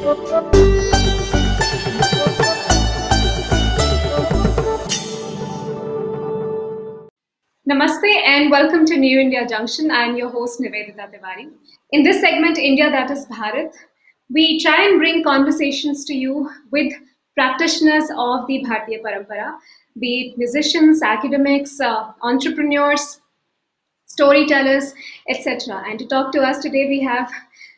Namaste and welcome to New India Junction. I am your host Nivedita Tiwari. In this segment, India That is Bharat, we try and bring conversations to you with practitioners of the Bharatiya Parampara, be it musicians, academics, entrepreneurs, storytellers, etc. And to talk to us today, we have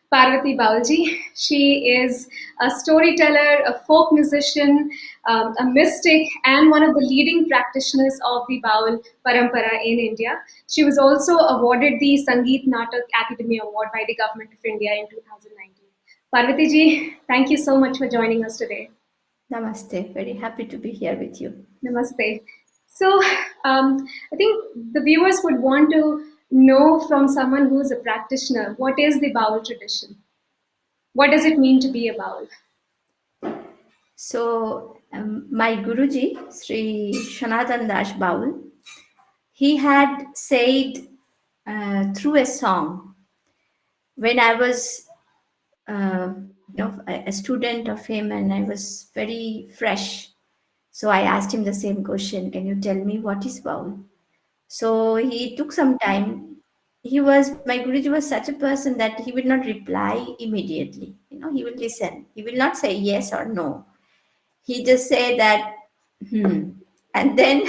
Parvathy Baulji. She is a storyteller, a folk musician, a mystic, and one of the leading practitioners of the Baul Parampara in India. She was also awarded the Sangeet Natak Akademi Award by the Government of India in 2019. Parvathy ji, thank you so much for joining us today. Namaste. Very happy to be here with you. Namaste. So, I think the viewers would want to know from someone who is a practitioner, what is the Baul tradition? What does it mean to be a Baul? So, my Guruji, Sri Sanatan Das Baul, he had said through a song when I was a student of him and I was very fresh. So I asked him the same question, can you tell me what is Baul? So he took some time. My Guruji was such a person that he would not reply immediately. He will listen. He will not say yes or no. He just say that, and then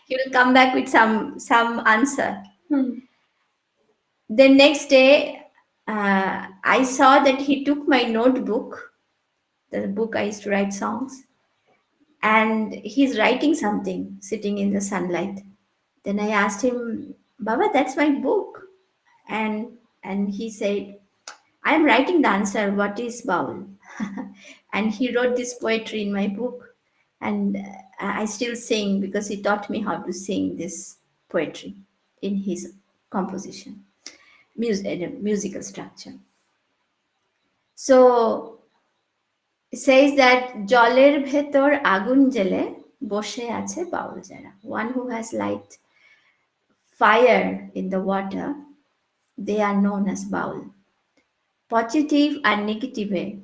he will come back with some answer. The next day, I saw that he took my notebook, the book I used to write songs, and he's writing something sitting in the sunlight. Then I asked him, Baba, that's my book. And he said, I'm writing the answer, what is Baul? And he wrote this poetry in my book. And I still sing because he taught me how to sing this poetry in his composition, musical structure. So it says that Joler bhetor agun jele boshe ache Baul jara. One who has light fire in the water, they are known as Baul. Positive and negative way.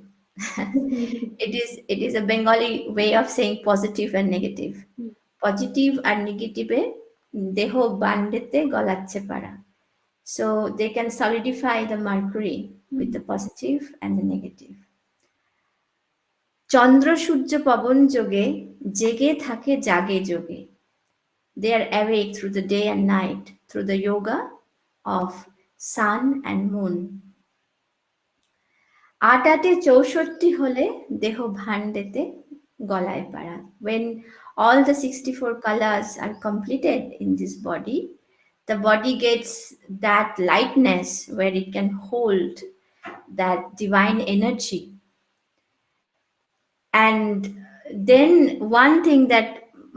It is a Bengali way of saying positive and negative. Positive and negative way, deho bandete golache para. So they can solidify the mercury with the positive and the negative. Chandra Sujya Pavan Joge, Jege Thake Jage Joge. They are awake through the day and night through the yoga of sun and moon. Atate চৌষট্টি হলে দেহ ভাণ্ডেতে গলায় পাড়া. When all the 64 colors are completed in this body, the body gets that lightness where it can hold that divine energy. And then one thing that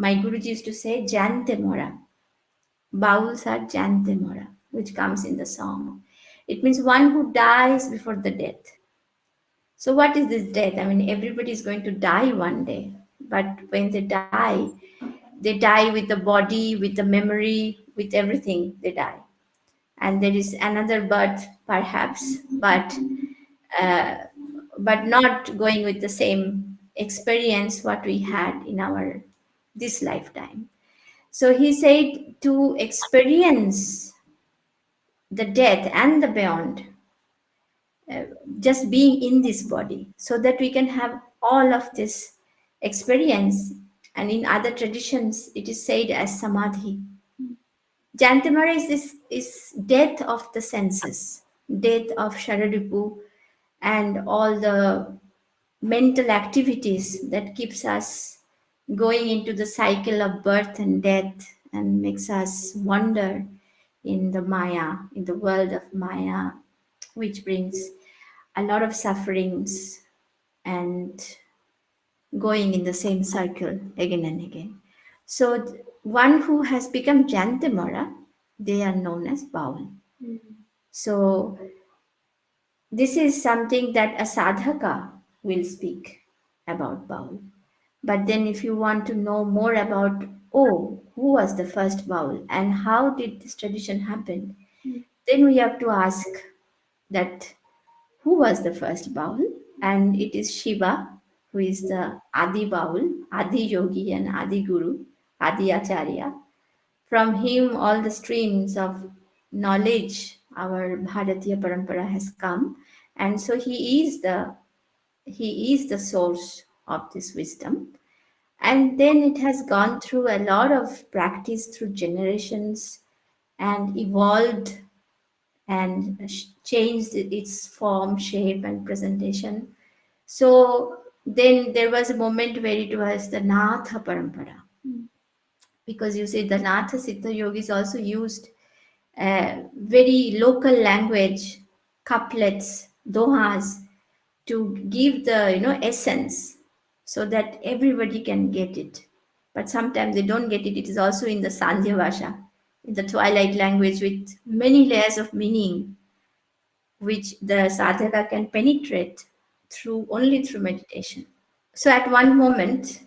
my Guruji used to say, Jante Mora. Bauls are Jante Mora, which comes in the song. It means one who dies before the death. So what is this death? I mean, everybody is going to die one day. But when they die with the body, with the memory, with everything, they die. And there is another birth, perhaps, but not going with the same experience what we had in this lifetime. So he said to experience the death and the beyond, just being in this body, so that we can have all of this experience. And in other traditions, it is said as samadhi. Jantamara is death of the senses, death of Shararipu, and all the mental activities that keeps us going into the cycle of birth and death and makes us wander in the Maya, in the world of Maya, which brings a lot of sufferings and going in the same circle again and again. So one who has become Jantamara, they are known as Baul. So this is something that a sadhaka will speak about Baul. But then if you want to know more about, who was the first Baul and how did this tradition happen, then we have to ask that who was the first Baul, and it is Shiva who is the Adi Baul, Adi Yogi, and Adi Guru, Adi Acharya. From him, all the streams of knowledge our Bharatiya Parampara has come, and so he is the source of this wisdom. And then it has gone through a lot of practice through generations and evolved and changed its form, shape, and presentation. So then there was a moment where it was the Natha Parampara, because you see the Natha Siddha yogis also used very local language, couplets, dohas, to give the essence so that everybody can get it. But sometimes they don't get it. It is also in the Sandhya Vasha, in the twilight language with many layers of meaning, which the sadhaka can penetrate through only through meditation. So at one moment,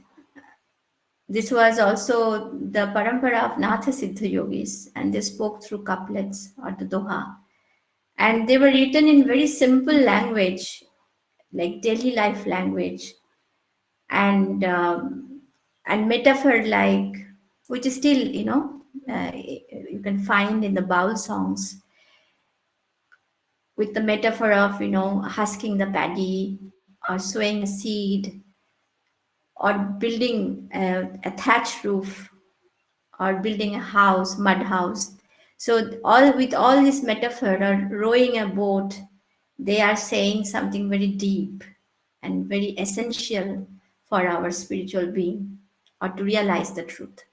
this was also the parampara of Natha Siddha yogis, and they spoke through couplets or the doha. And they were written in very simple language, like daily life language, and metaphor like, which is still you can find in the Baul songs, with the metaphor of husking the paddy or sowing a seed or building a thatch roof or building a house, mud house. So all with all this metaphor or rowing a boat, they are saying something very deep and very essential for our spiritual being or to realize the truth.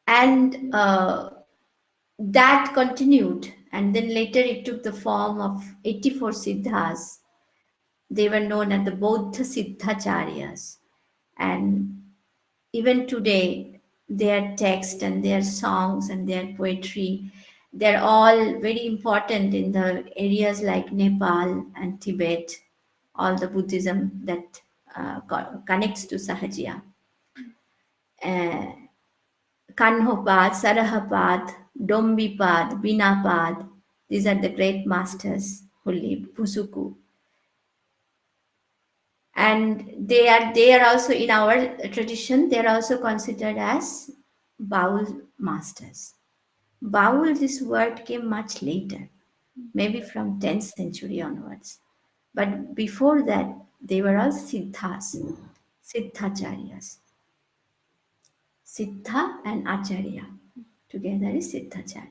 And that continued, and then later it took the form of 84 siddhas. They were known as the Bodha Siddhacharyas. And even today, their text and their songs and their poetry, they're all very important in the areas like Nepal and Tibet, all the Buddhism that connects to Sahajiya. Uh, Kanhopad, Sarahapad, Dombipad, Binapad, these are the great masters who lived, Pusuku. And they are also in our tradition, they are also considered as Baul masters. Baul, this word came much later, maybe from 10th century onwards. But before that, they were all Siddhas, Siddhacharyas. Siddha and Acharya together is Siddhacharya.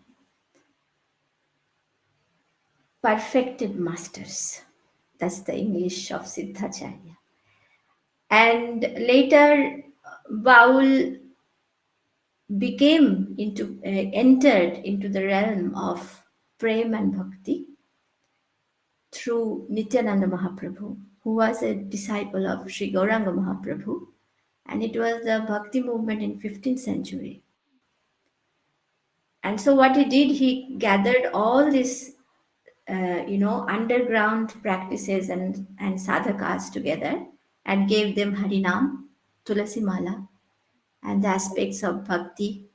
Perfected masters. That's the English of Siddhacharya. And later, Baul entered into the realm of prem and bhakti through Nityananda Mahaprabhu, who was a disciple of Sri Gauranga Mahaprabhu, and it was the bhakti movement in 15th century. And so what he did, he gathered all these underground practices and sadhakas together and gave them Harinam, Tulasi Mala, and the aspects of bhakti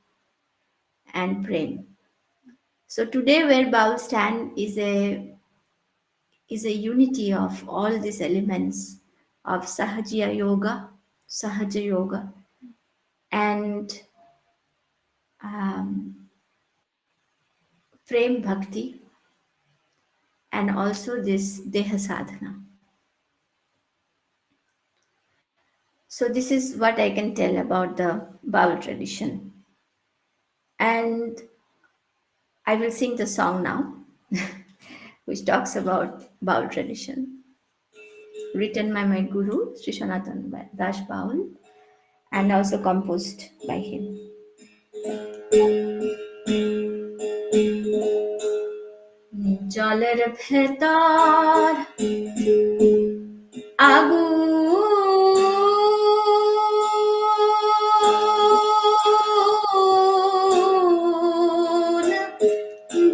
and prem. So today, where Baul stand is a unity of all these elements of Sahaja Yoga, and um, Prem Bhakti, and also this Deha Sadhana. So this is what I can tell about the Baul tradition. And I will sing the song now, which talks about Baul tradition, written by my guru, Sri Sanatan Das Baul, and also composed by him. জলের ভেতর আগুন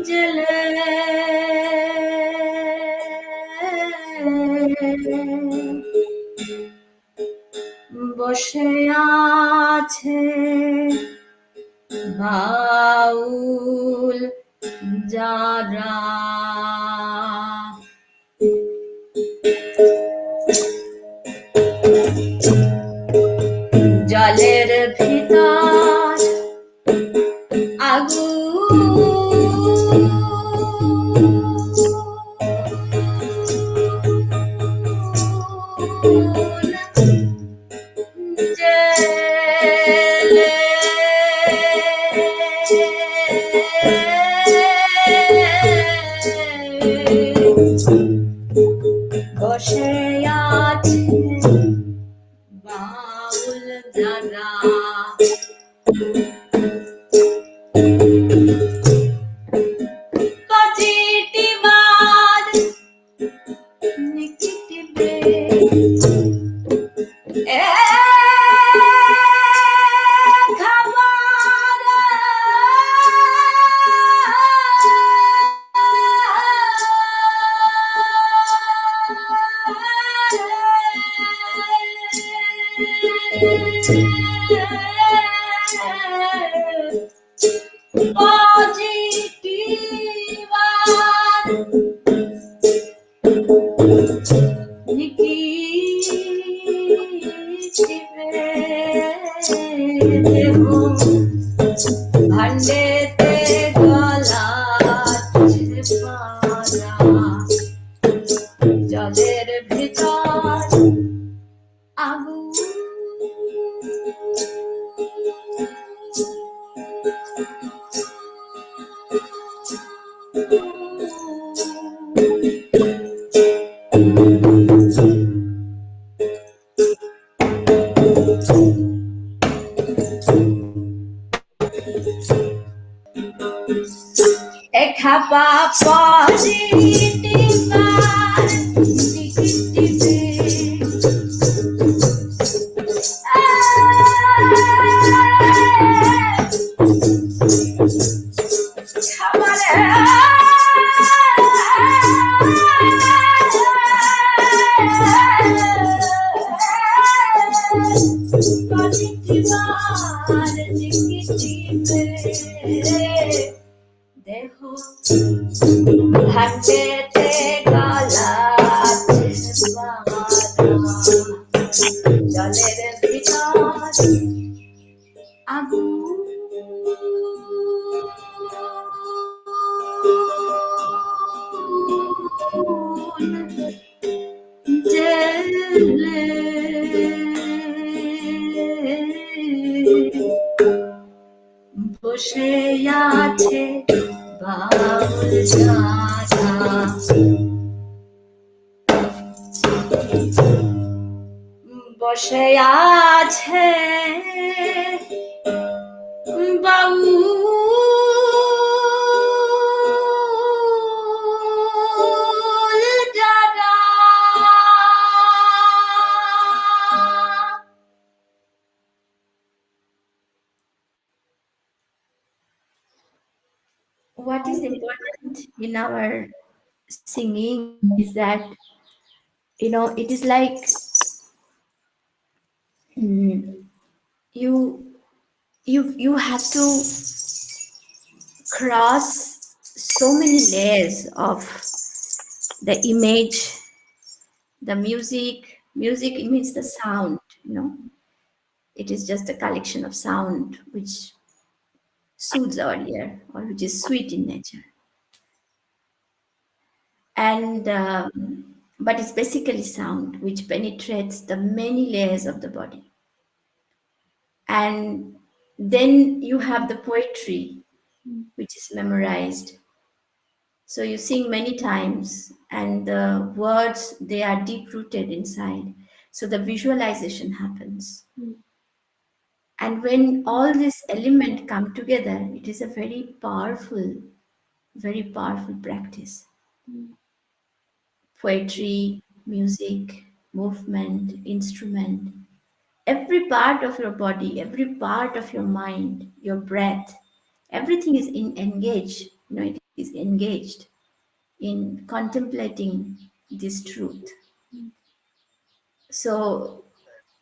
জ্বলে বসে আছে বাউল যারা বসে আছে বাউল দাদা পজিটিভার নেগেটিভে ভান্ডেতে গলা জলের ভিতর আগুন খাপা পজিটিভার নেগেটিভে দেহ হাতেতে গলা জলের ভিতর আগুন জেলে বসে আছে বাউল দাদা বসে আছে বাউল দাদা what is important in our singing is that it is like you you have to cross so many layers of the image, the music means the sound, it is just a collection of sound which soothes our ear or which is sweet in nature. And but it's basically sound which penetrates the many layers of the body. And then you have the poetry which is memorized. So you sing many times and the words, they are deep rooted inside. So the visualization happens. And when all these elements come together, it is a very powerful practice. Poetry, music, movement, instrument, every part of your body, every part of your mind, your breath, everything is engaged. It is engaged in contemplating this truth. So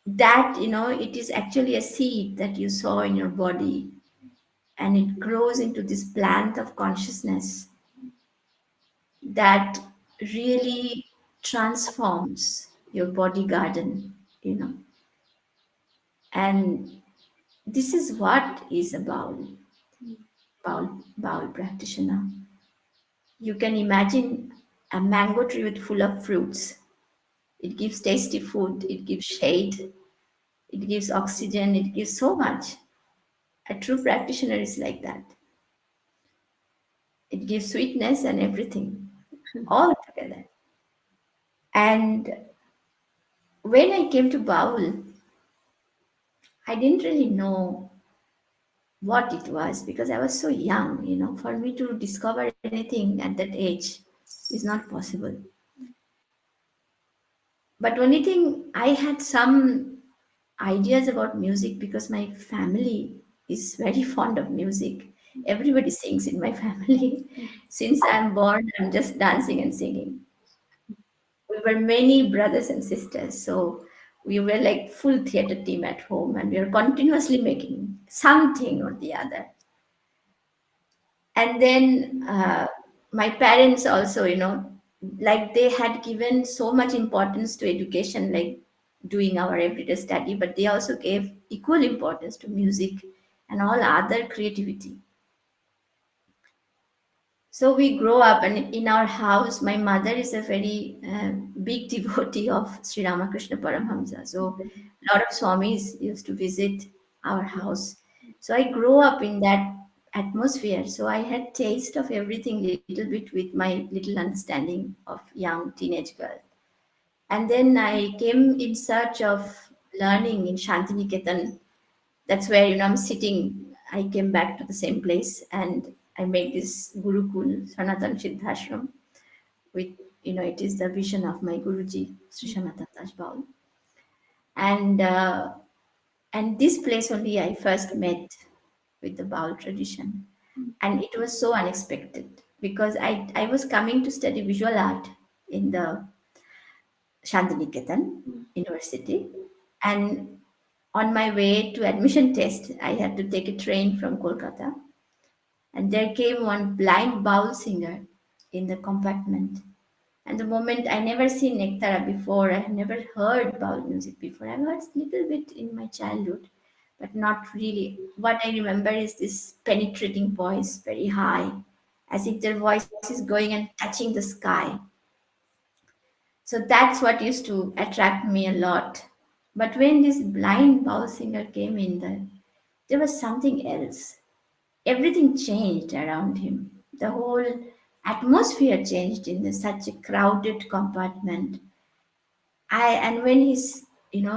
that, it is actually a seed that you sow in your body, and it grows into this plant of consciousness that really transforms your body garden, And this is what is a Baul practitioner. You can imagine a mango tree with full of fruits. It gives tasty food, it gives shade, it gives oxygen, it gives so much. A true practitioner is like that. It gives sweetness and everything. all together. And when I came to Baul, I didn't really know what it was because I was so young, for me to discover anything at that age is not possible. But only thing, I had some ideas about music because my family is very fond of music. Everybody sings in my family. Since I'm born, I'm just dancing and singing. We were many brothers and sisters, so we were like full theater team at home, and we were continuously making something or the other. And then my parents also, like they had given so much importance to education, like doing our everyday study, but they also gave equal importance to music and all other creativity. So we grow up, and in our house, my mother is a very big devotee of Sri Ramakrishna Paramhamsa. So a lot of swamis used to visit our house. So I grew up in that atmosphere. So I had taste of everything little bit with my little understanding of young teenage girl. And then I came in search of learning in Shantiniketan. That's where I'm sitting. I came back to the same place, and I made this Gurukul Sanatan Siddhashram with, it is the vision of my Guruji Sri Sanatan Das Baul. And this place only I first met with the Baul tradition, and it was so unexpected because I was coming to study visual art in the Shantiniketan University, and on my way to admission test, I had to take a train from Kolkata, and there came one blind bowl singer in the compartment. And the moment I never seen Nektara before, I had never heard bowl music before. I've heard a little bit in my childhood, but not really. What I remember is this penetrating voice, very high, as if their voice is going and touching the sky. So that's what used to attract me a lot. But when this blind bowl singer came in, there was something else. Everything changed around him. The whole atmosphere changed in such a crowded compartment. And when he's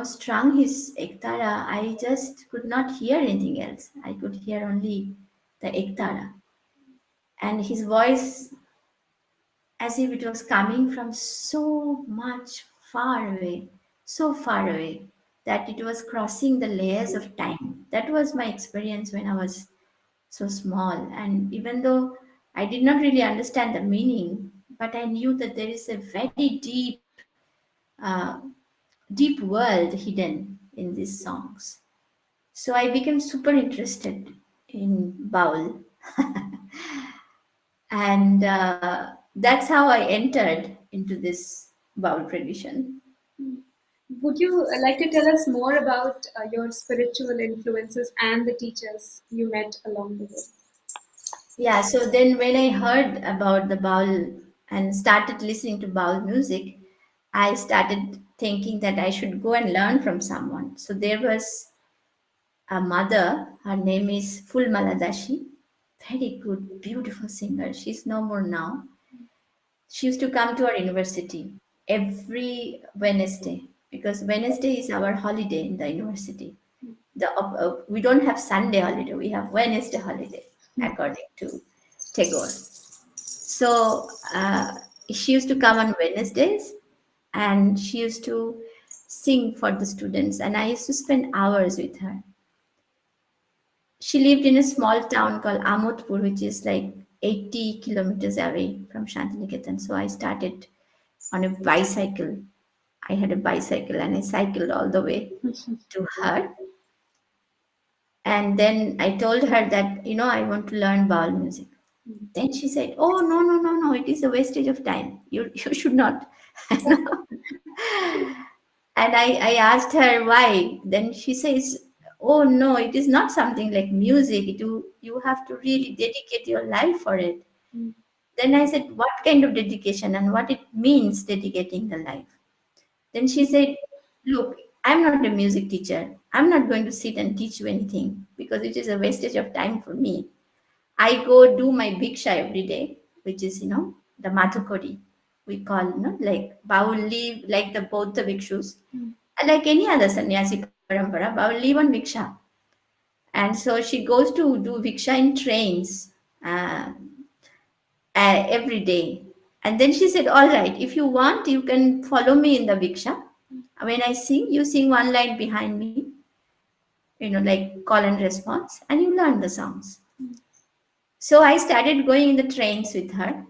strung his ektara, I just could not hear anything else. I could hear only the ektara, and his voice as if it was coming from so much so far away that it was crossing the layers of time. That was my experience when I was so small. And even though I did not really understand the meaning, but I knew that there is a very uh, deep world hidden in these songs. So I became super interested in Baul, and that's how I entered into this Baul tradition. Would you like to tell us more about your spiritual influences and the teachers you met along the way? Yeah, so then when I heard about the Baul and started listening to Baul music, I started thinking that I should go and learn from someone. So there was a mother, her name is Fulmala Dashi, very good, beautiful singer. She's no more now. She used to come to our university every Wednesday because Wednesday is our holiday in the university. We don't have Sunday holiday, we have Wednesday holiday according to Tagore. So she used to come on Wednesdays, and she used to sing for the students, and I used to spend hours with her. She lived in a small town called Amodpur, which is like 80 kilometers away from Shantiniketan. So I started on a bicycle. I had a bicycle and I cycled all the way to her. And then I told her that, I want to learn Baul music. Then she said, "Oh, no, no, no, no, it is a wastage of time. You should not." And I asked her why. Then she says, "Oh, no, it is not something like music. You have to really dedicate your life for it." Then I said, "What kind of dedication and what it means dedicating the life?" Then she said, "Look, I'm not a music teacher. I'm not going to sit and teach you anything because it is a wastage of time for me. I go do my Bhiksha every day, which is, the Madhukari, we call, like Baul live like the both the bhikshus, and like any other sannyasi parampara, Baul live on Viksha. And so she goes to do Viksha in trains uh, every day. And then she said, all right, if you want, you can follow me in the Viksha. When I sing, you sing one line behind me, like call and response, and you learn the songs. So I started going in the trains with her,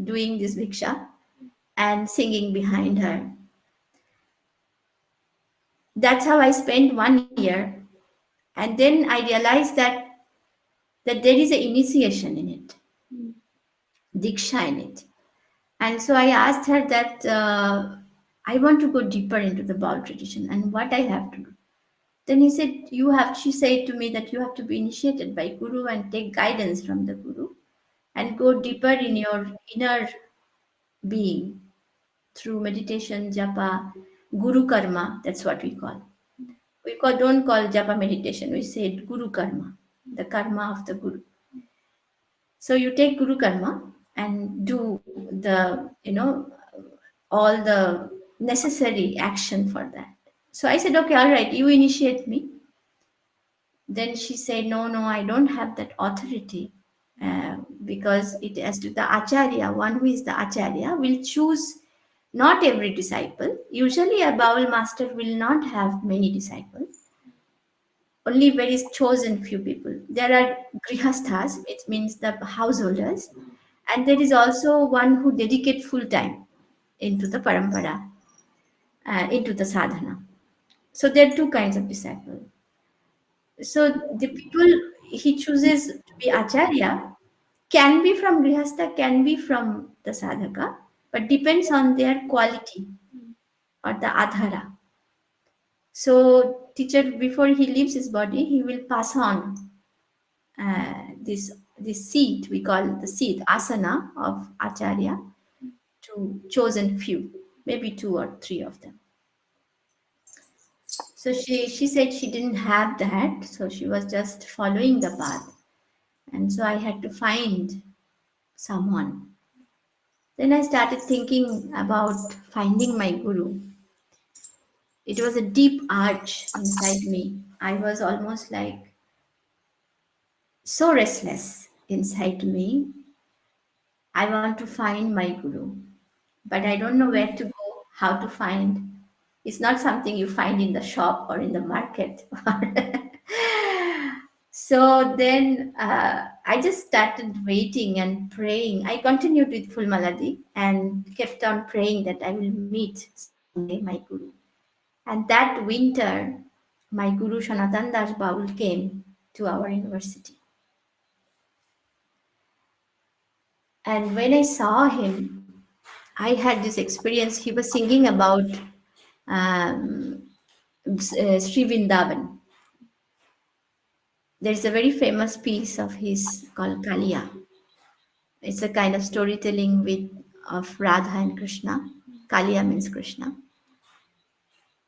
doing this Viksha and singing behind her. That's how I spent 1 year. And then I realized that there is an initiation in it, diksha in it. And so I asked her that I want to go deeper into the Baul tradition and what I have to do. Then he said, she said to me that you have to be initiated by Guru and take guidance from the Guru and go deeper in your inner being through meditation, japa, Guru karma, that's what we call. Don't call japa meditation, we say Guru karma, the karma of the Guru. So you take Guru karma and do all the necessary action for that. So I said, okay, all right, you initiate me. Then she said, no, no, I don't have that authority because it has to the acharya, one who is the acharya, will choose not every disciple. Usually a Baul master will not have many disciples, only very chosen few people. There are grihasthas, which means the householders, and there is also one who dedicate full time into the parampara, into the sadhana. So there are two kinds of disciples. So the people he chooses to be acharya can be from grihastha, can be from the sadhaka, but depends on their quality or the adhara. So teacher, before he leaves his body, he will pass on this seat, we call the seat asana of acharya, to chosen few, maybe two or three of them. So she said she didn't have that, so she was just following the path, and so I had to find someone. Then I started thinking about finding my guru. It was a deep arch inside me. I was almost like so restless inside me. I want to find my guru, but I don't know where to go, how to find. It's not something you find in the shop or in the market. So then I just started waiting and praying. I continued with full maladi and kept on praying that I will meet someday my guru. And that winter, my guru Sanatan Das Baul came to our university. And when I saw him, I had this experience. He was singing about um, Sri Vrindavan. There's a very famous piece of his called Kaliya. It's a kind of storytelling of Radha and Krishna. Kaliya means Krishna.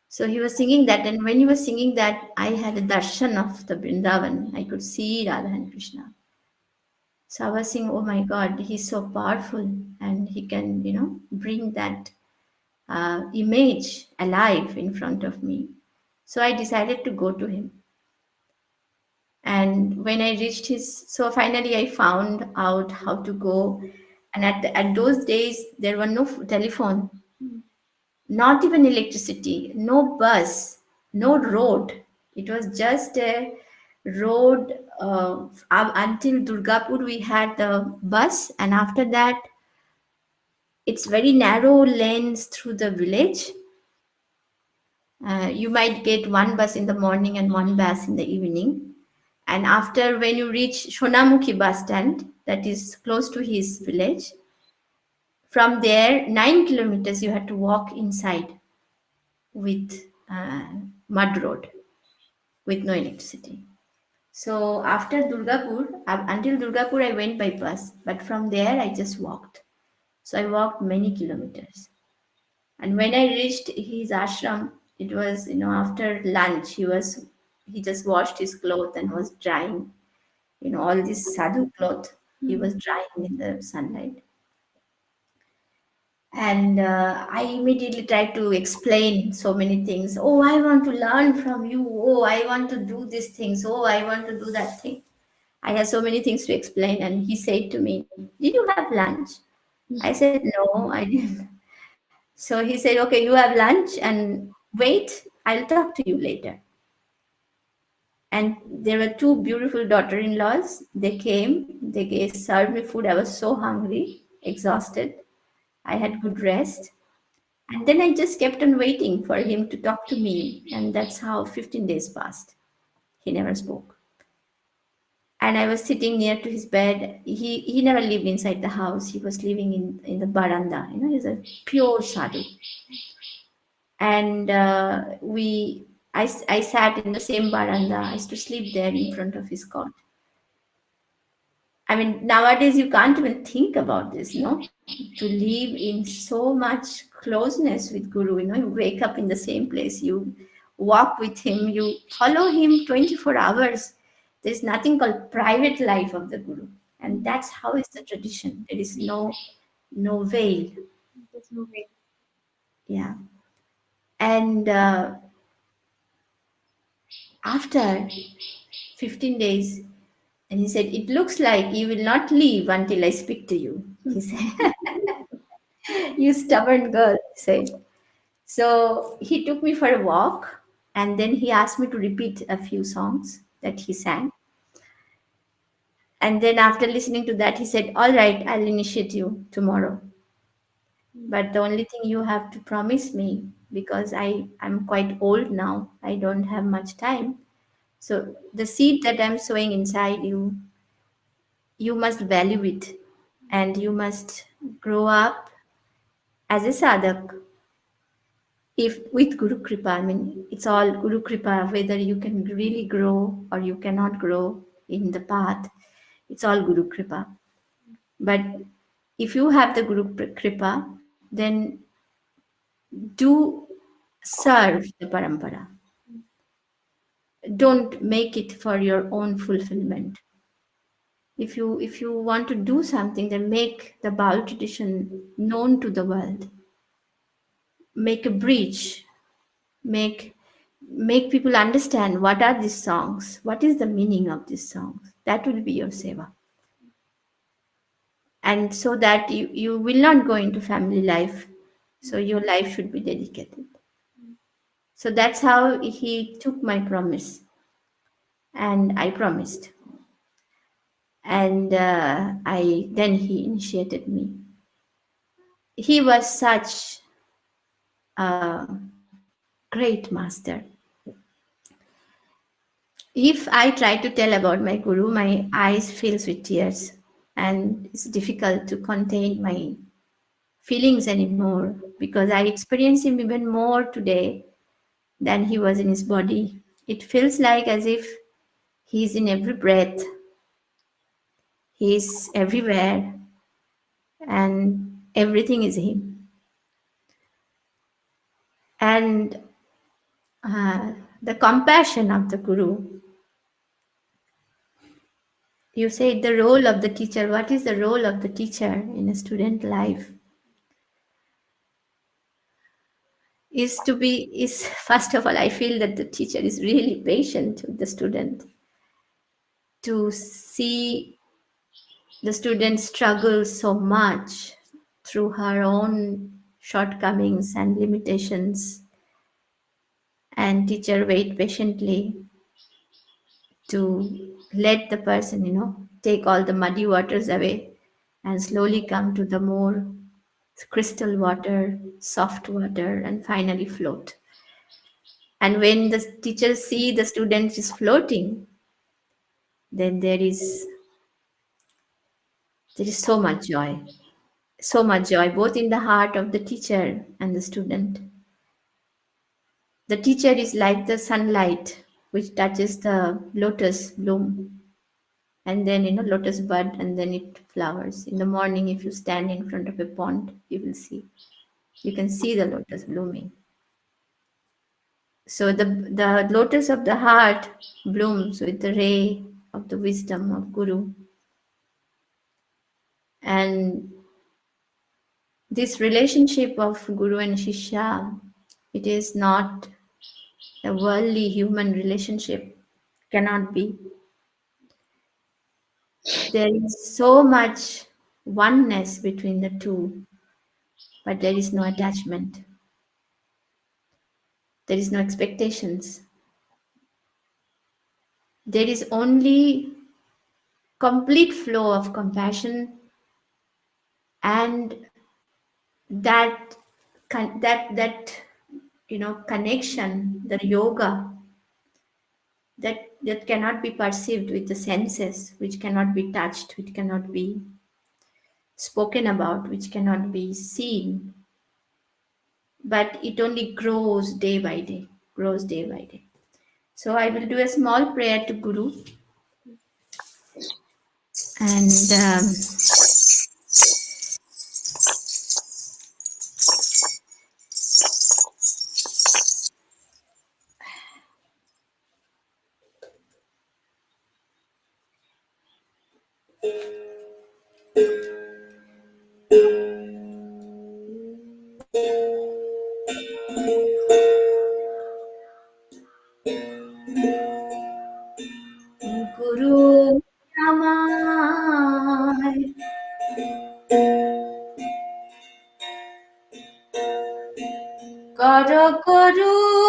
So he was singing that, and when he was singing that, I had a darshan of the Vrindavan. I could see Radha and Krishna. So I was saying, oh my God, he's so powerful, and he can, bring that image alive in front of me. So I decided to go to him. And when I reached so finally I found out how to go. And at those days, there were no telephone, not even electricity, no bus, no road. It was just a road. Until Durgapur, we had the bus, and after that, it's very narrow lanes through the village. You might get one bus in the morning and one bus in the evening. And after, when you reach Shonamukhi bus stand, that is close to his village, from there, 9 kilometers you had to walk inside with mud road with no electricity. So after Durgapur, until Durgapur, I went by bus, but from there I just walked. So I walked many kilometers. And when I reached his ashram, it was, after lunch, he just washed his clothes and was drying, all this sadhu cloth, he was drying in the sunlight. And I immediately tried to explain so many things. Oh, I want to learn from you. Oh, I want to do these things. Oh, I want to do that thing. I had so many things to explain. And he said to me, "Did you have lunch?" I said, "No, I didn't." So he said, "Okay, you have lunch and wait, I'll talk to you later." And there were two beautiful daughter-in-laws. They came, served me food. I was so hungry, exhausted. I had good rest. And then I just kept on waiting for him to talk to me. And that's how 15 days passed. He never spoke. And I was sitting near to his bed. He never lived inside the house. He was living in the baranda. You know, he's a pure sadhu. And I sat in the same baranda. I used to sleep there in front of his cot. I mean, nowadays you can't even think about this, no? To live in so much closeness with Guru, you know, you wake up in the same place, you walk with him, you follow him 24 hours. There's nothing called private life of the Guru. And that's how is the tradition. There is no veil. There's no way. Yeah. And after 15 days, and he said, "It looks like you will not leave until I speak to you." He said, "You stubborn girl," he said. So he took me for a walk and then he asked me to repeat a few songs that he sang. And then after listening to that, he said, "All right, I'll initiate you tomorrow. But the only thing you have to promise me, because I'm quite old now, I don't have much time. So the seed that I'm sowing inside you, you must value it and you must grow up as a sadhak. If with Guru Kripa, I mean, it's all Guru Kripa, whether you can really grow or you cannot grow in the path, it's all Guru Kripa. But if you have the Kripa, then do serve the Parampara. Don't make it for your own fulfillment. If you want to do something, then make the Baul tradition known to the world. Make a bridge. Make make people understand what are these songs, what is the meaning of these songs. That will be your seva. And so that you will not go into family life. So your life should be dedicated. So that's how he took my promise. And I promised. And I then he initiated me. He was such a great master. If I try to tell about my guru, my eyes fills with tears, and it's difficult to contain my feelings anymore because I experience him even more today than he was in his body. It feels like as if he's in every breath, he's everywhere, and everything is him. And the compassion of the guru. You say the role of the teacher. What is the role of the teacher in a student life? Is first of all, I feel that the teacher is really patient with the student to see the student struggle so much through her own shortcomings and limitations, and teacher wait patiently to let the person, take all the muddy waters away and slowly come to the more crystal water, soft water, and finally float. And when the teacher see the student is floating, then there is so much joy, both in the heart of the teacher and the student. The teacher is like the sunlight which touches the lotus bloom, and then lotus bud, and then it flowers. In the morning, if you stand in front of a pond, you can see the lotus blooming. So the lotus of the heart blooms with the ray of the wisdom of Guru. And this relationship of guru and shishya, it is not a worldly human relationship, cannot be. There is so much oneness between the two, but there is no attachment, there is no expectations, there is only complete flow of compassion and that connection, the yoga that cannot be perceived with the senses, which cannot be touched, which cannot be spoken about, which cannot be seen, but it only grows day by day, grows day by day. So I will do a small prayer to Guru, and Guru Namah Kar Karuna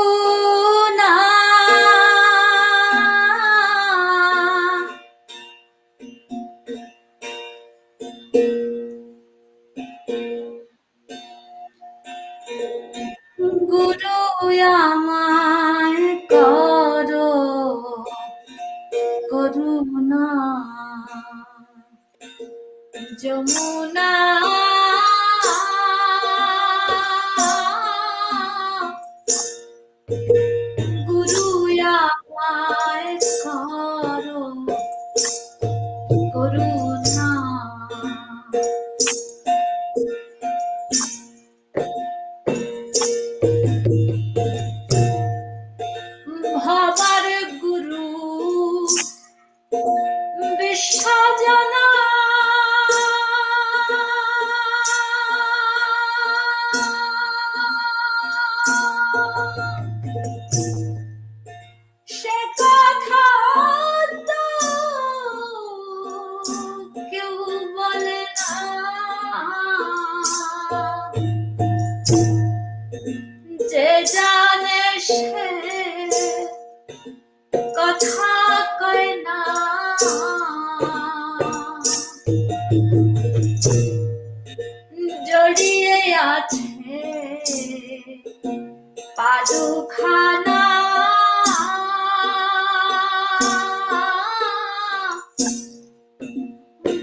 Guru Yamai Karo Karuna Jamuna Guru Yamai Karo Karuna Bhavar Guru Vishajana সে কথা তো কেউ বলে না যে জানে সে কথা কয় না জড়িয়ে আছে পাদুখানা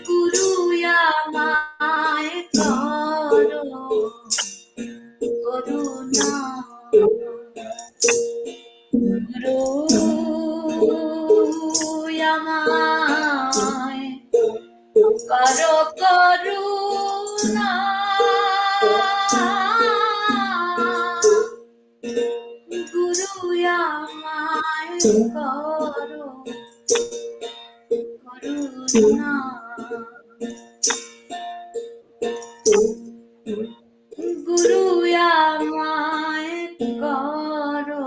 গুরু আমায় করো করুণা গুরু আমায় করো করুণা গুরু আমায় করো করুণা গুরু আমায় করো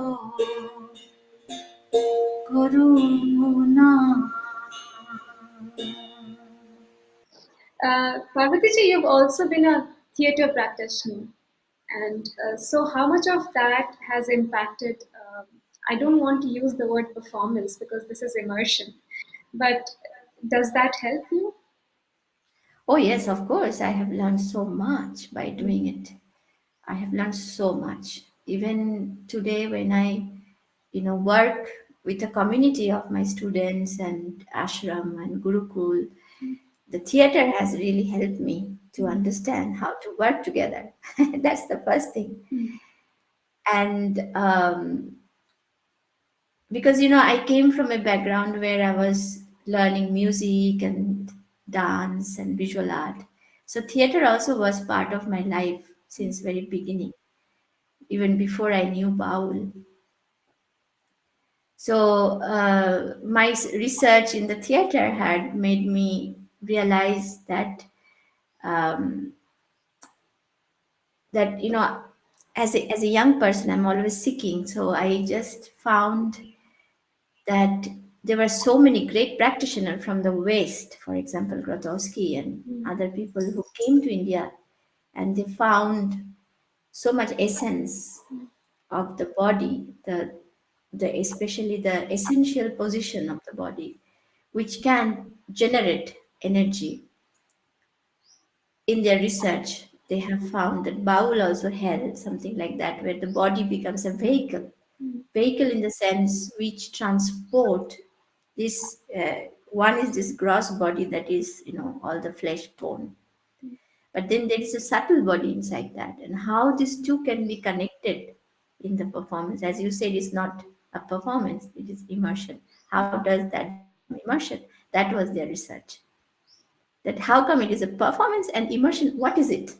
করুণা Parvathy ji, you've also been a theatre practitioner. And so, how much of that has impacted? I don't want to use the word performance because this is immersion, but does that help you? Oh, yes, of course. I have learned so much by doing it. I have learned so much. Even today, when I, work with a community of my students and ashram and gurukul, the theater has really helped me to understand how to work together. That's the first thing. And because, I came from a background where I was learning music and dance and visual art. So theater also was part of my life since very beginning, even before I knew Baul. So my research in the theater had made me realize that um, that as a young person I'm always seeking. So I just found that there were so many great practitioners from the West, for example, Grotowski and other people who came to India, and they found so much essence of the body, the especially the essential position of the body, which can generate energy. In their research, they have found that Baul also held something like that, where the body becomes a vehicle in the sense which transport this. One is this gross body that is, all the flesh bone, but then there is a subtle body inside that, and how these two can be connected in the performance. As you said, it's not a performance; it is immersion. How does that become immersion? That was their research. That how come it is a performance and immersion? What is it?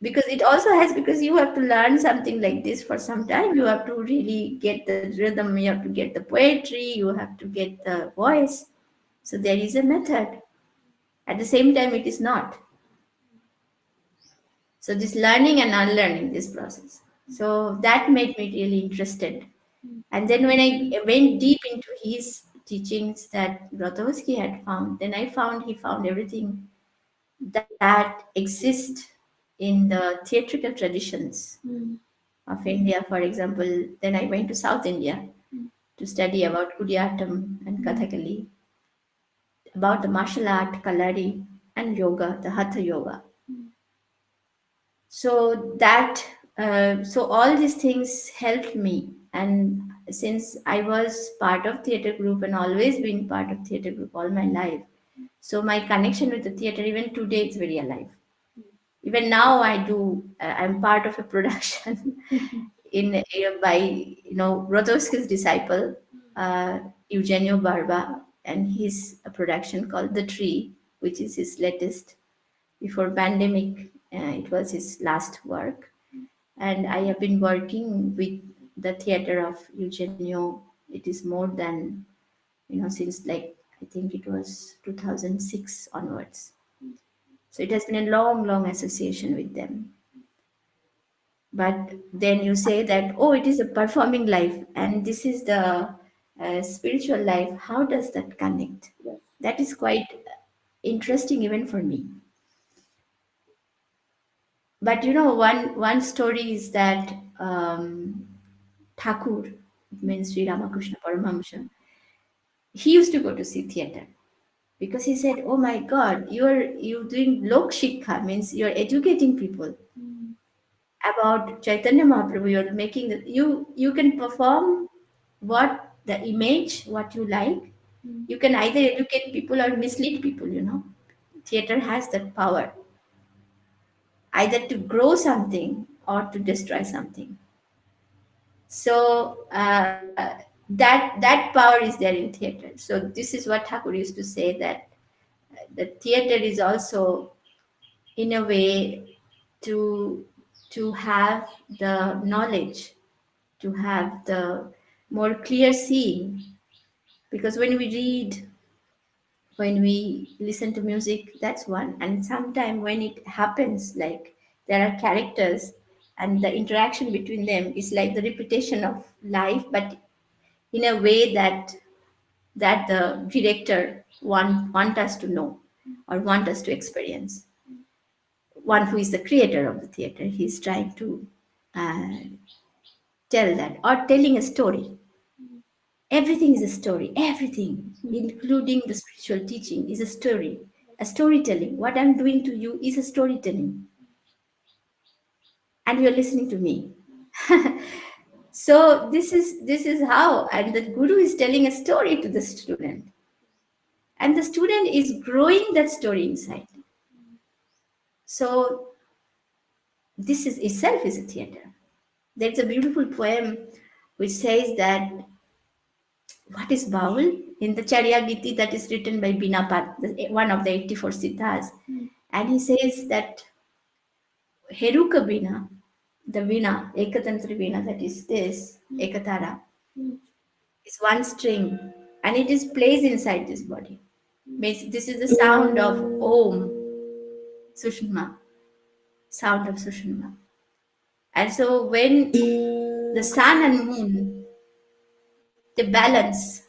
Because it also has, because you have to learn something like this for some time. You have to really get the rhythm. You have to get the poetry. You have to get the voice. So there is a method. At the same time, it is not. So this learning and unlearning this process. So that made me really interested. And then when I went deep into his teachings that Grotowski had found, then I found he found everything that exists in the theatrical traditions of India. For example, then I went to South India to study about Kudiyattam and Kathakali, about the martial art, Kalari, and yoga, the Hatha yoga. So so all these things helped me. And since I was part of theater group and always been part of theater group all my life, so my connection with the theater even today is very alive. Even now I'm part of a production in by Rotowski's disciple, uh, Eugenio Barba, and his production called The Tree, which is his latest. Before pandemic, it was his last work, and I have been working with the theater of Eugenio. It is more than, since, like, I think it was 2006 onwards. So it has been a long, long association with them. But then you say that, oh, it is a performing life and this is the spiritual life. How does that connect? That is quite interesting even for me. But one story is that Thakur, it means Sri Ramakrishna Paramahamsa, he used to go to see theater because he said, "Oh my God, you're doing lok shikha, means you're educating people about Chaitanya Mahaprabhu. You're making you can perform what the image, what you like. You can either educate people or mislead people. Theater has that power, either to grow something or to destroy something. So that power is there in theater. So this is what Thakur used to say, that the theater is also in a way to have the knowledge, to have the more clear seeing. Because when we read, when we listen to music, that's one. And sometimes when it happens, like there are characters and the interaction between them is like the repetition of life, but in a way that the director want us to know or want us to experience. One who is the creator of the theater, he's trying to uh, tell that, or telling a story. Everything is a story. Everything, including the spiritual teaching, is a story, a storytelling. What I'm doing to you is a storytelling, and you're listening to me. So this is how, and the guru is telling a story to the student, and the student is growing that story inside. So this is itself is a theater. There's a beautiful poem which says that what is Baul in the Charya Giti that is written by Binapat, one of the 84 siddhas. And he says that Heruka Bina, the Vina, Ekatantri Vina, that is this, Ekatara, is one string and it is placed inside this body. This is the sound of Om, Sushma. sound of Sushumna. And so when the sun and moon, they balance,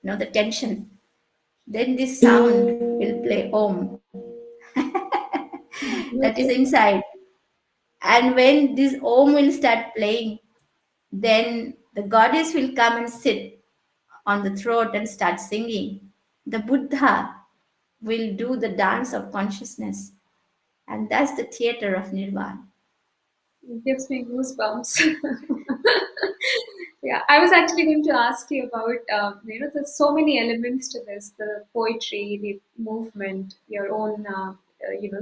the tension, then this sound will play Om. That is inside. And when this Om will start playing, then the goddess will come and sit on the throat and start singing. The Buddha will do the dance of consciousness. And that's the theater of Nirvana. It gives me goosebumps. Yeah, I was actually going to ask you about, there's so many elements to this, the poetry, the movement, your own,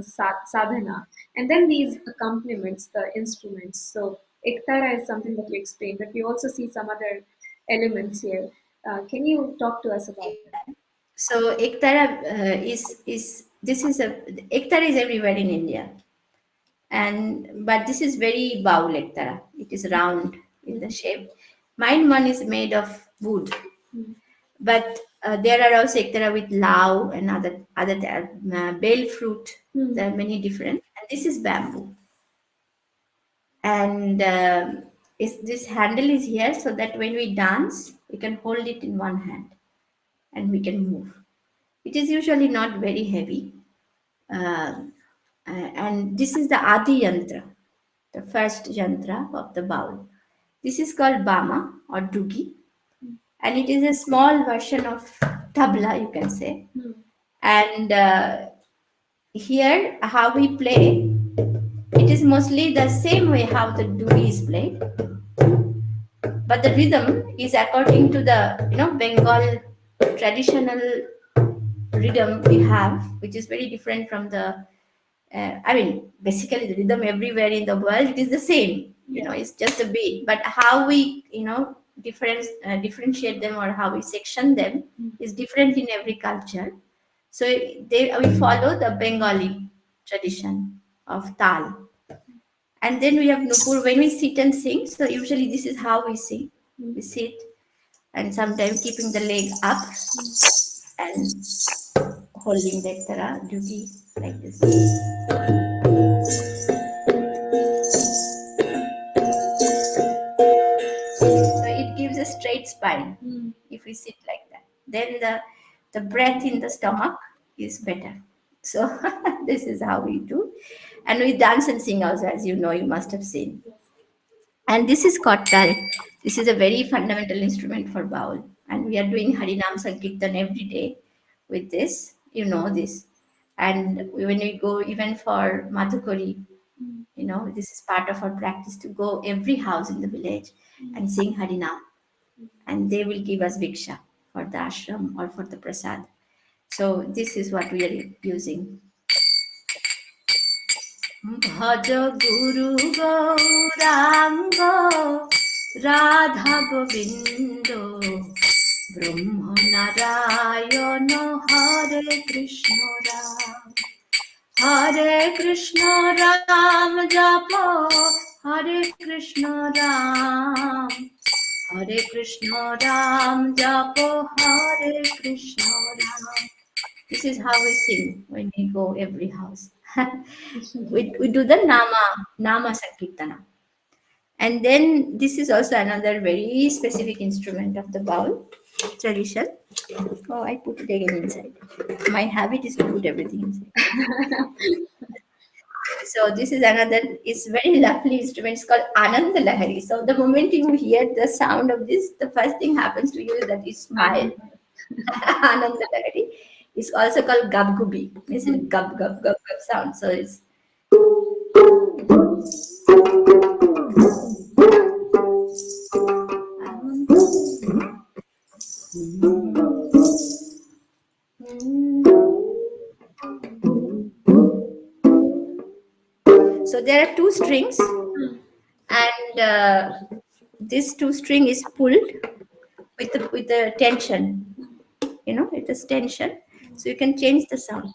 sadhana, and then these accompaniments, the instruments. So, Iktara is something that you explained, but we also see some other elements here. Can you talk to us about that? So Ektara is this is a Ektara is everywhere in India, and but this is very Baul Ektara. It is round in the shape. Mine one is made of wood, but there are also Ektara with lao and other bale fruit. There are many different, and this is bamboo. And this handle is here so that when we dance, we can hold it in one hand and we can move. It is usually not very heavy. And this is the Adi Yantra, the first yantra of the bowl. This is called Bama or Dugi, and it is a small version of tabla, you can say. And here, how we play, it is mostly the same way how the Dugi is played, but the rhythm is according to the Bengal traditional rhythm we have, which is very different from the basically the rhythm everywhere in the world, it is the same. It's just a beat. But how we, differentiate them or how we section them is different in every culture. So we follow the Bengali tradition of tal. And then we have Nupur when we sit and sing. So usually this is how we sing. We sit and sometimes keeping the leg up and holding the tara duty like this. So it gives a straight spine if we sit like that. Then the breath in the stomach is better. So this is how we do. And we dance and sing also, as you know, you must have seen. And this is Kottal. This is a very fundamental instrument for Baul. And we are doing Harinam Sankirtan every day with this. You know this. And when we go even for Madhukari, this is part of our practice to go every house in the village and sing Harinam. And they will give us Viksha for the ashram or for the prasad. So this is what we are using. भज गुरु गौरांग राधा गोविंद ब्रह्म नारायण हरे कृष्ण राम जप हरे कृष्ण राम जप हरे Krishna Ram. This is how we sing when we go every house. we do the Nama Sankirtana. And then this is also another very specific instrument of the Baul tradition. Oh, I put it again inside. My habit is to put everything inside. So this is another, it's very lovely instrument. It's called Ananda Lahari. So the moment you hear the sound of this, the first thing happens to you is that you smile. Ananda Lahari. It's also called Gabgubi. It's a gub, gub, gub, gub sound. So it's so there are two strings, and this two string is pulled with the tension. It is tension, so you can change the sound.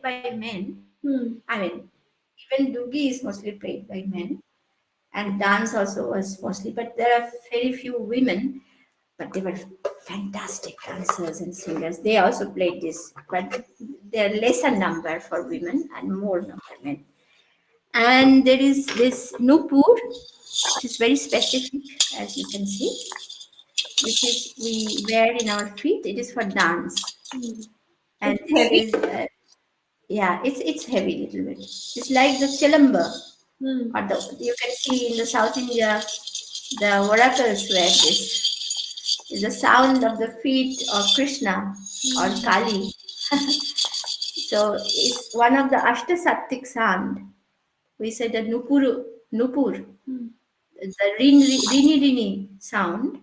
by men. Hmm. I mean, even Doogie is mostly played by men, and dance also was mostly, but there are very few women, but they were fantastic dancers and singers. They also played this, but there are lesser number for women and more number men. And there is this nupur, which is very specific, as you can see, which is we wear in our feet. It is for dance, Hmm. and It's this heavy. is yeah, it's heavy little bit. It's like the chilamba, Hmm. or the you can see in the South India, the oracles wear this. Is the sound of the feet of Krishna or Kali. So it's one of the Ashtasattik sound. We said the nupur, Hmm. the rini rini sound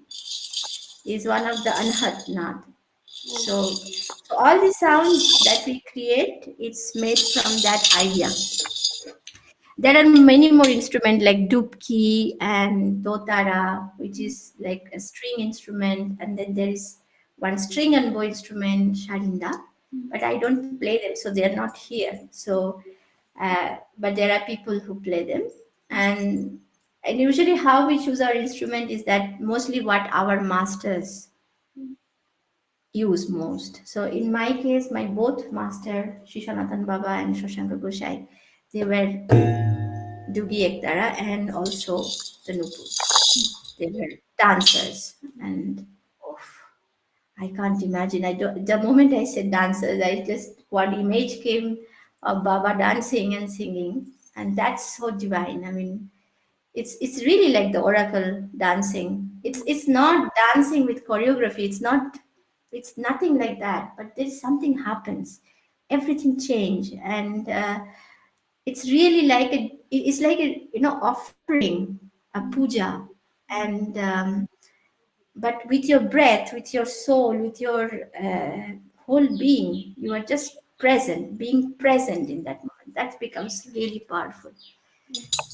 is one of the anhat nad. So all the sounds that we create, it's made from that idea. There are many more instruments like dubki and dotara, which is like a string instrument, and then there is one string and bow instrument, sharinda. But I don't play them, so they are not here. So, but there are people who play them, and usually how we choose our instrument is that mostly what our masters use most. So in my case, my both master Shishanathan Baba and Shoshanka Gosai, they were Dugi Ektara and also the Nupur. They were dancers, and oh, I can't imagine. I don't, the moment I said dancers, I just one image came of Baba dancing and singing, and that's so divine. I mean, it's really like the oracle dancing. It's not dancing with choreography. It's nothing like that. But there's something happens. Everything change, and it's really like it's like a offering a puja, and but with your breath, with your soul, with your whole being, you are just present, being present in that moment. That becomes really powerful.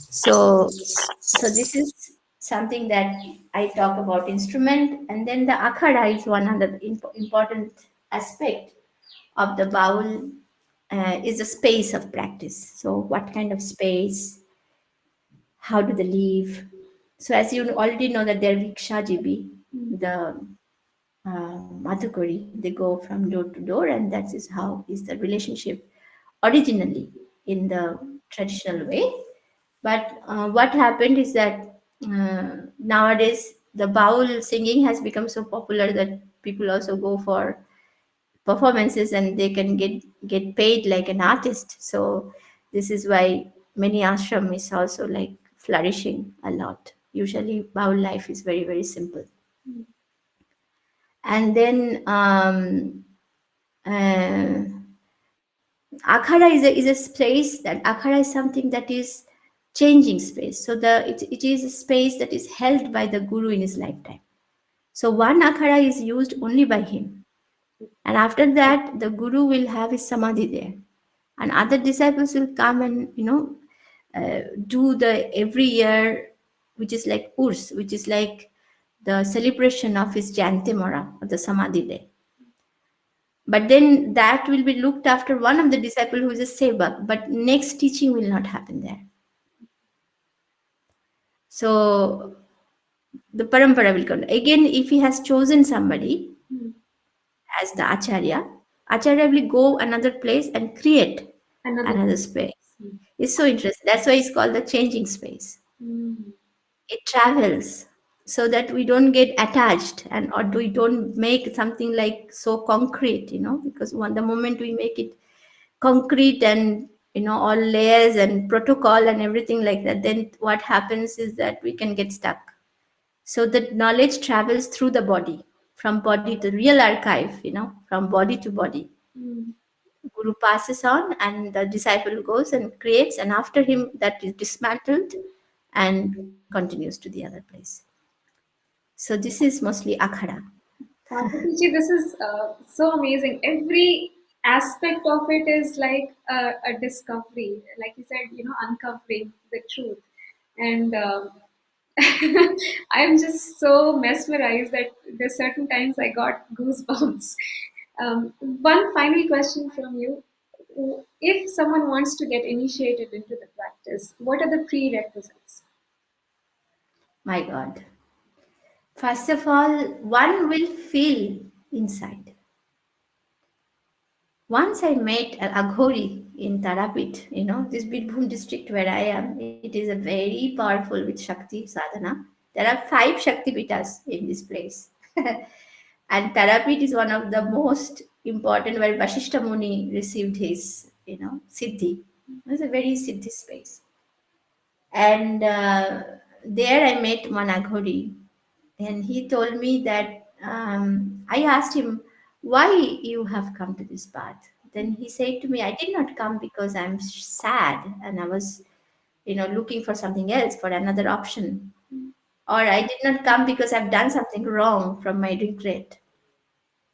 So this is something that I talk about instrument, and then the akhada is one other important aspect of the Baul, is the space of practice. So what kind of space, how do they live? So as you already know that they're rikshajibi, the Madhukari, they go from door to door, and that is how is the relationship originally in the traditional way. But what happened is that nowadays the Baul singing has become so popular that people also go for performances and they can get paid like an artist. So this is why many ashram is also like flourishing a lot. Usually Baul life is very very simple. And then uh, akhara is a space that akhara is something that is changing space. So it is a space that is held by the guru in his lifetime. So one akhara is used only by him, and after that the guru will have his samadhi there, and other disciples will come and do the every year, which is like urs, which is like the celebration of his jantimora, the samadhi day. But then that will be looked after one of the disciple who is a sevak, but next teaching will not happen there. So the parampara will come again. If he has chosen somebody as the acharya will go another place and create Another. another space. It's so interesting. That's why it's called the changing space. Hmm. It travels so that we don't get attached, and or we don't make something like so concrete, because the moment we make it concrete and all layers and protocol and everything like that, then what happens is that we can get stuck. So the knowledge travels through the body, from body to real archive, from body to body. Hmm. Guru passes on and the disciple goes and creates, and after him that is dismantled and continues to the other place. So this is mostly akhada. Parvati, this is so amazing. Every aspect of it is like a discovery. Like you said, uncovering the truth. And I'm just so mesmerized that there's certain times I got goosebumps. One final question from you. if someone wants to get initiated into the practice, what are the prerequisites? My God. First of all, one will feel inside. Once I met an Aghori in Tarapit, this Birbhum district where I am. It is a very powerful with Shakti sadhana. There are 5 Shakti Pitas in this place. And Tarapit is one of the most important where Vashishta Muni received his, Siddhi. It's a very Siddhi space. And there I met one Aghori, and he told me that I asked him, why you have come to this path? Then he said to me, I did not come because I'm sad and I was, looking for something else, for another option. Or I did not come because I've done something wrong from my regret.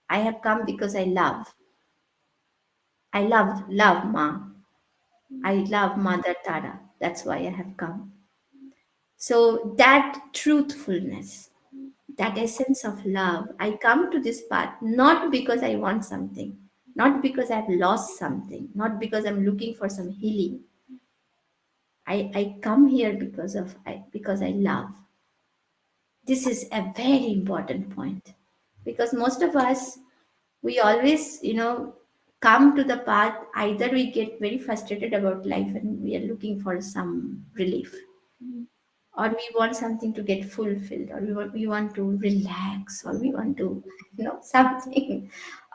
I have come because I love. I love Ma. I love Mother Tara. That's why I have come. So that truthfulness, that essence of love, I come to this path not because I want something, not because I've lost something, not because I'm looking for some healing. I come here because I love. This is a very important point because most of us, we always, come to the path, either we get very frustrated about life and we are looking for some relief, or we want something to get fulfilled, or we want to relax, or we want to, something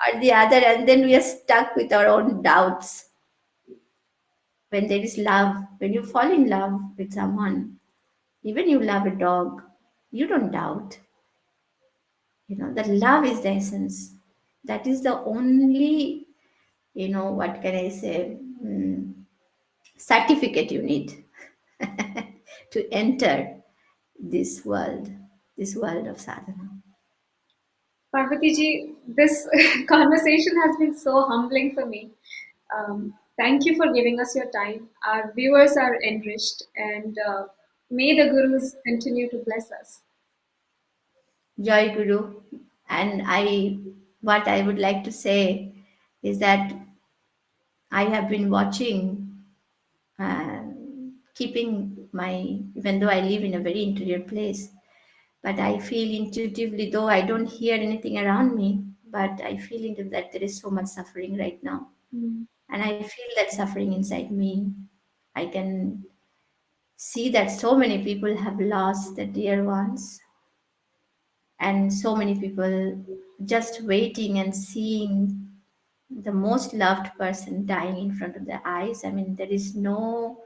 or the other, and then we are stuck with our own doubts. When there is love, when you fall in love with someone, even you love a dog, you don't doubt. That love is the essence. That is the only, what can I say, certificate you need to enter this world, this world of sadhana. Parvati ji, this conversation has been so humbling for me. Thank you for giving us your time. Our viewers are enriched, and may the gurus continue to bless us. Joy Guru. And what I would like to say is that I have been watching, uh, keeping even though I live in a very interior place, but I feel intuitively, though I don't hear anything around me, but I feel into that there is so much suffering right now. Mm. And I feel that suffering inside me. I can see that so many people have lost their dear ones, and so many people just waiting and seeing the most loved person dying in front of their eyes. I mean, there is no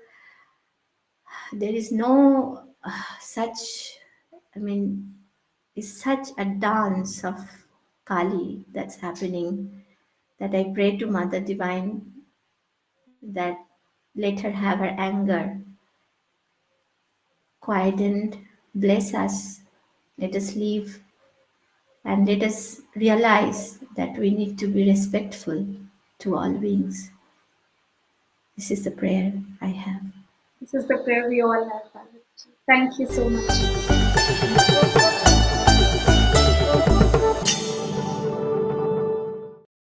such, I mean, it's such a dance of Kali that's happening, that I pray to Mother Divine that let her have her anger quietened, bless us, let us live, and let us realize that we need to be respectful to all beings. This is the prayer I have. This is the prayer we all have, Parvati ji. Thank you so much.